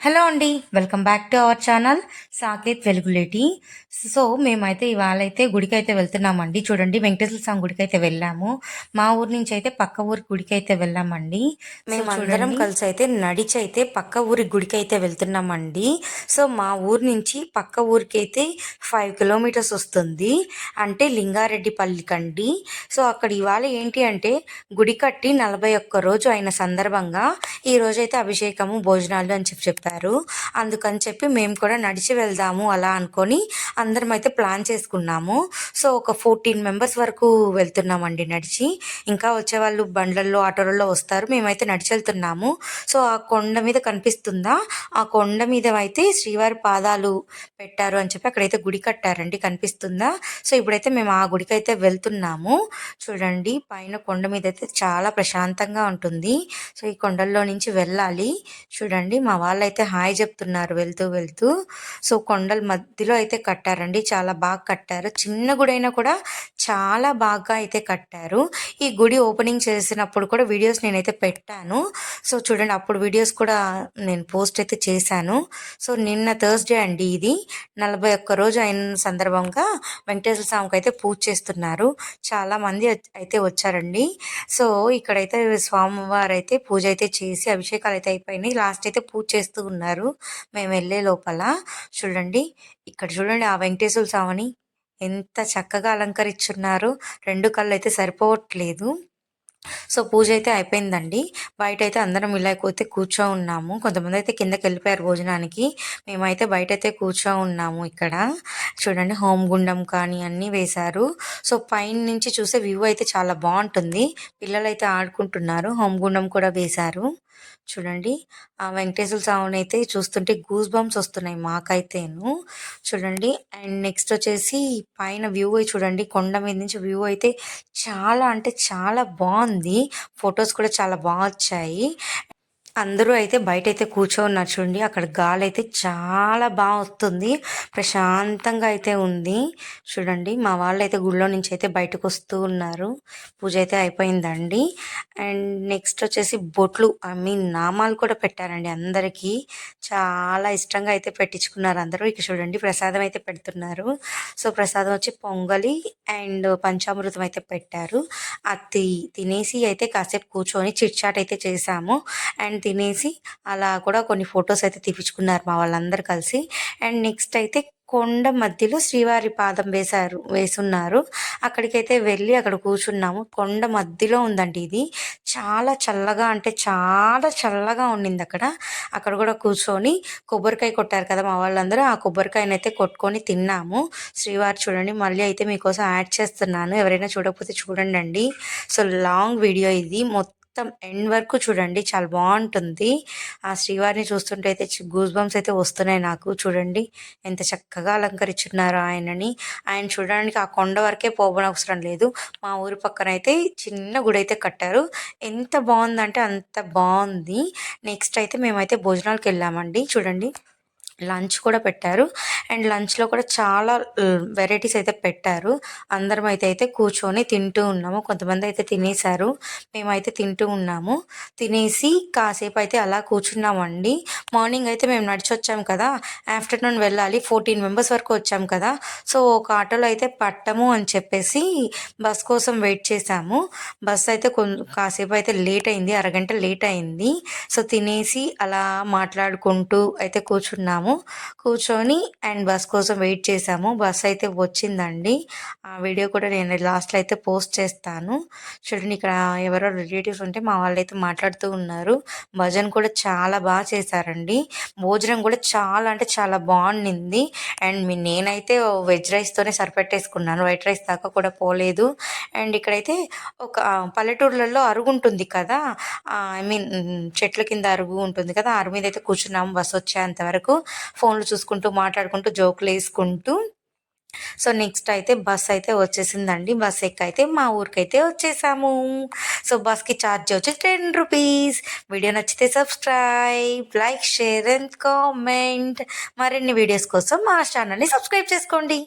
Hello అండి. Welcome back to our channel Saketh Velugulety. So, మేమైతే ఇవాళైతే గుడికైతే వెళ్తున్నామండి. చూడండి, వెంకటేశ్వర స్వామి గుడికైతే వెళ్ళాము. మా ఊరు నుంచి అయితే పక్క ఊరి గుడికైతే వెళ్ళామండి. మేమందరం కలిసి అయితే నడిచి అయితే పక్క ఊరి గుడికైతే వెళ్తున్నామండి. సో, మా ఊరు నుంచి పక్క ఊరికైతే 5 కిలోమీటర్స్ వస్తుంది. అంటే లింగారెడ్డిపల్లికండి. సో, అక్కడ ఇవాళ ఏంటి అంటే గుడి కట్టి 41 రోజు అయిన సందర్భంగా ఈ రోజైతే అభిషేకము, భోజనాలు అని చెప్పారు. అందుకని చెప్పి మేము కూడా నడిచి వెళ్దాము అలా అనుకొని అందరం అయితే ప్లాన్ చేసుకున్నాము. సో, ఒక 14 మెంబర్స్ వరకు వెళ్తున్నామండి నడిచి. ఇంకా వచ్చేవాళ్ళు బండ్లల్లో, ఆటోలలో వస్తారు. మేమైతే నడిచి వెళ్తున్నాము. సో, ఆ కొండ మీద కనిపిస్తుందా, ఆ కొండ మీద అయితే శ్రీవారి పాదాలు పెట్టారు అని చెప్పి అక్కడైతే గుడి కట్టారండి, కనిపిస్తుందా. సో, ఇప్పుడైతే మేము ఆ గుడికైతే వెళ్తున్నాము. చూడండి, పైన కొండ మీద అయితే చాలా ప్రశాంతంగా ఉంటుంది. సో, ఈ కొండల్లో నుంచి వెళ్ళాలి. చూడండి, మా వాళ్ళైతే హాయ్ చెప్తున్నారు వెళ్తూ వెళ్తూ. సో, కొండల మధ్యలో అయితే కట్టారండి, చాలా బాగా కట్టారు. చిన్న గుడి అయినా కూడా చాలా బాగా అయితే కట్టారు. ఈ గుడి ఓపెనింగ్ చేసినప్పుడు కూడా వీడియోస్ నేనైతే పెట్టాను. సో, చూడండి, అప్పుడు వీడియోస్ కూడా నేను పోస్ట్ అయితే చేశాను. సో, నిన్న థర్స్డే అండి ఇది. 41 రోజు అయిన సందర్భంగా వెంకటేశ్వర స్వామికి అయితే పూజ చేస్తున్నారు. చాలామంది అయితే వచ్చారండి. సో, ఇక్కడైతే స్వామివారు అయితే పూజ అయితే చేసి అభిషేకాలు అయితే అయిపోయినాయి. లాస్ట్ అయితే పూజ చేస్తూ ఉన్నారు మేము వెళ్ళే లోపల. చూడండి, ఇక్కడ చూడండి, ఆ వెంకటేశ్వర స్వామిని ఎంత చక్కగా అలంకరించున్నారు. 2 కళ్ళు అయితే సరిపోవట్లేదు. సో, పూజ అయితే అయిపోయిందండి. బయట అయితే అందరం అయితే కూర్చో ఉన్నాము. కొంతమంది అయితే కిందకి వెళ్ళిపోయారు భోజనానికి. మేమైతే బయట అయితే కూర్చో ఉన్నాము. ఇక్కడ చూడండి, హోమగుండం కానీ అన్నీ వేశారు. సో, పైన నుంచి చూసే వ్యూ అయితే చాలా బాగుంటుంది. పిల్లలు అయితే ఆడుకుంటున్నారు. హోమగుండం కూడా వేశారు. చూడండి, ఆ వెంకటేశ్వర స్వామిని అయితే చూస్తుంటే గూస్ బంప్స్ వస్తున్నాయి మాకైతేను. చూడండి, అండ్ నెక్స్ట్ వచ్చేసి పైన వ్యూ చూడండి, కొండ మీద నుంచి వ్యూ అయితే చాలా అంటే చాలా బాగుంది. ఫొటోస్ కూడా చాలా బాగా వచ్చాయి. అందరూ అయితే బయటైతే కూర్చోన్నారు చూడండి. అక్కడ గాలి అయితే చాలా బాగా వస్తుంది. ప్రశాంతంగా అయితే ఉంది. చూడండి, మా వాళ్ళైతే గుడిలో నుంచి అయితే బయటకు వస్తూ ఉన్నారు. పూజ అయితే అయిపోయిందండి. అండ్ నెక్స్ట్ వచ్చేసి బొట్లు, నామాలు కూడా పెట్టారండి అందరికీ. చాలా ఇష్టంగా అయితే పెట్టించుకున్నారు అందరూ. ఇక చూడండి, ప్రసాదం అయితే పెడుతున్నారు. సో, ప్రసాదం వచ్చి పొంగలి అండ్ పంచామృతం అయితే పెట్టారు. అది తినేసి అయితే కాసేపు కూర్చొని చిట్ చాట్ అయితే చేశాము. అండ్ తినేసి అలా కూడా కొన్ని ఫొటోస్ అయితే తీపించుకున్నారు మా వాళ్ళందరూ కలిసి. అండ్ నెక్స్ట్ అయితే కొండ మధ్యలో శ్రీవారి పాదం వేసున్నారు. అక్కడికైతే వెళ్ళి అక్కడ కూర్చున్నాము. కొండ మధ్యలో ఉందండి ఇది. చాలా చల్లగా అంటే చాలా చల్లగా ఉండింది అక్కడ. అక్కడ కూడా కూర్చొని కొబ్బరికాయ కొట్టారు కదా మా వాళ్ళందరూ. ఆ కొబ్బరికాయనైతే కొట్టుకొని తిన్నాము. శ్రీవారి చూడండి, మళ్ళీ అయితే మీకోసం యాడ్ చేస్తున్నాను, ఎవరైనా చూడకపోతే చూడండి. సో, లాంగ్ వీడియో ఇది, మొత్తం ఎండ్ వరకు చూడండి, చాలా బాగుంటుంది. ఆ శ్రీవారిని చూస్తుంటే అయితే గూస్ బంప్స్ అయితే వస్తున్నాయి నాకు. చూడండి, ఎంత చక్కగా అలంకరించున్నారో ఆయనని. ఆయన చూడడానికి ఆ కొండ వరకే పోవనవసరం లేదు. మా ఊరి పక్కన అయితే చిన్న గుడి అయితే కట్టారు. ఎంత బాగుందంటే అంత బాగుంది. నెక్స్ట్ అయితే మేమైతే భోజనాలకు వెళ్ళామండి. చూడండి, లంచ్ కూడా పెట్టారు. అండ్ లంచ్లో కూడా చాలా వెరైటీస్ అయితే పెట్టారు. అందరం అయితే కూర్చొని తింటూ ఉన్నాము. కొంతమంది అయితే తినేశారు, మేమైతే తింటూ ఉన్నాము. తినేసి కాసేపు అయితే అలా కూర్చున్నామండి. మార్నింగ్ అయితే మేము నడిచి వచ్చాము కదా, ఆఫ్టర్నూన్ వెళ్ళాలి. 14 మెంబర్స్ వరకు వచ్చాము కదా. సో, ఒక ఆటోలో అయితే పట్టము అని చెప్పేసి బస్ కోసం వెయిట్ చేశాము. బస్ అయితే కాసేపు అయితే లేట్ అయింది, అరగంట లేట్ అయింది. సో, తినేసి అలా మాట్లాడుకుంటూ అయితే కూర్చొని అండ్ బస్ కోసం వెయిట్ చేసాము. బస్ అయితే వచ్చిందండి. ఆ వీడియో కూడా నేను లాస్ట్లో అయితే పోస్ట్ చేస్తాను. చూడండి, ఇక్కడ ఎవరో రిలేటివ్స్ ఉంటే మా వాళ్ళైతే మాట్లాడుతూ ఉన్నారు. భజన కూడా చాలా బాగా చేశారండి. భోజనం కూడా చాలా అంటే చాలా బాగుండింది. అండ్ నేనైతే వెజ్ రైస్తోనే సరిపెట్టేసుకున్నాను, వైట్ రైస్ దాకా కూడా పోలేదు. అండ్ ఇక్కడైతే ఒక పల్లెటూర్లలో అరుగు ఉంటుంది కదా, చెట్ల కింద అరుగు ఉంటుంది కదా, అరుగు మీద అయితే కూర్చున్నాము బస్ వచ్చేంత వరకు. ఫోన్లు చూసుకుంటూ మాట్లాడుకుంటూ జోకులు వేసుకుంటూ. సో, నెక్స్ట్ అయితే బస్ అయితే వచ్చేసిందండి. బస్ ఎక్కైతే మా ఊరికైతే వచ్చేసాము. సో, బస్కి ఛార్జ్ వచ్చి 10 రూపీస్. వీడియో నచ్చితే subscribe, like, share and comment. మరిన్ని వీడియోస్ కోసం మా ఛానల్ని సబ్స్క్రైబ్ చేసుకోండి.